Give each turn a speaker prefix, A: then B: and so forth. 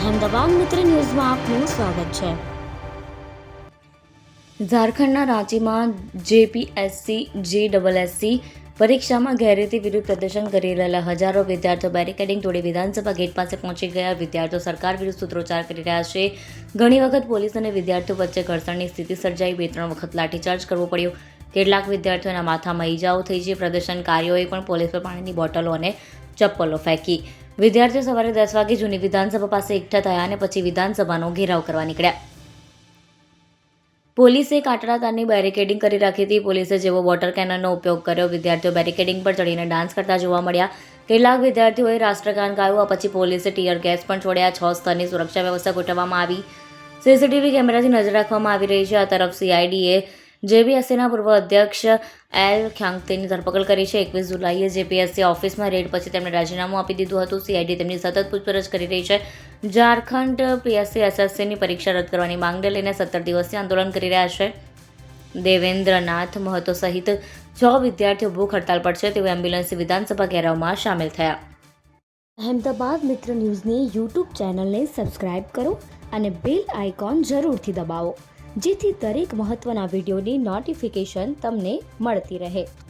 A: અહેમદાબાદ મિત્ર ન્યૂઝમાં આપનું સ્વાગત છે। ઝારખંડના રાંચીમાં જેપીએસસી જેએસએસસી પરીક્ષામાં ગેરરીતિ વિરુદ્ધ પ્રદર્શન કરી રહેલા હજારો વિદ્યાર્થીઓ બેરિકેડિંગ તોડી વિધાનસભા ગેટ પાસે પહોંચી ગયા। વિદ્યાર્થીઓ સરકાર વિરુદ્ધ સૂત્રોચ્ચાર કરી રહ્યા છે। ઘણી વખત પોલીસ અને વિદ્યાર્થીઓ વચ્ચે ઘર્ષણની સ્થિતિ સર્જાઈ। 2-3 વખત લાઠીચાર્જ કરવો પડ્યો। કેટલાક વિદ્યાર્થીઓના માથામાં ઈજાઓ થઈ છે। પ્રદર્શનકારીઓએ પણ પોલીસ પર પાણીની બોટલો અને ચપ્પલો ફેંકી। વિદ્યાર્થીઓ સવારે 10 વાગે જૂની વિધાનસભા પાસે એકઠા થયા અને પછી વિધાનસભાનો ઘેરાવ કરવા નીકળ્યા। પોલીસે કાટડા તારની બેરિકેડિંગ કરી રાખી હતી। પોલીસે જેવો વોટર કેનનનો ઉપયોગ કર્યો। વિદ્યાર્થીઓ બેરિકેડિંગ પર ચડીને ડાન્સ કરતા જોવા મળ્યા। કેટલાક વિદ્યાર્થીઓએ રાષ્ટ્રગાન ગાયું। આ પછી પોલીસે ટીયર ગેસ પણ છોડ્યા। 6 સ્તરની સુરક્ષા વ્યવસ્થા ગોઠવવામાં આવી। સીસીટીવી કેમેરાથી નજર રાખવામાં આવી રહી છે। આ તરફ સીઆઈડીએ જેપીએસસીના પૂર્વ અધ્યક્ષ એલ ખ્યાંગતેની ધરપકડ કરી છે। 21 જુલાઈએ જેપીએસસી ઓફિસમાં રેડ પછી તેમણે રાજીનામું આપી દીધું હતું। સીઆઈડી તેમની સતત પૂછપરછ કરી રહી છે। ઝારખંડ પીએસસી એસએસસીની પરીક્ષા રદ કરવાની માંગને લઈને 17 દિવસથી આંદોલન કરી રહ્યા છે। દેવેન્દ્રનાથ મહતો સહિત 6 વિદ્યાર્થીઓ ભૂખ હડતાલ પર છે। તેઓ એમ્બ્યુલન્સથી વિધાનસભા ઘેરાવમાં સામેલ થયા। અહેમદાબાદ મિત્ર ન્યૂઝની યુટ્યુબ ચેનલને સબસ્ક્રાઇબ કરો અને બેલ આઇકોન જરૂરથી દબાવો, જેથી દરેક મહત્ત્વના વિડીયોની નોટિફિકેશન તમને મળતી રહે।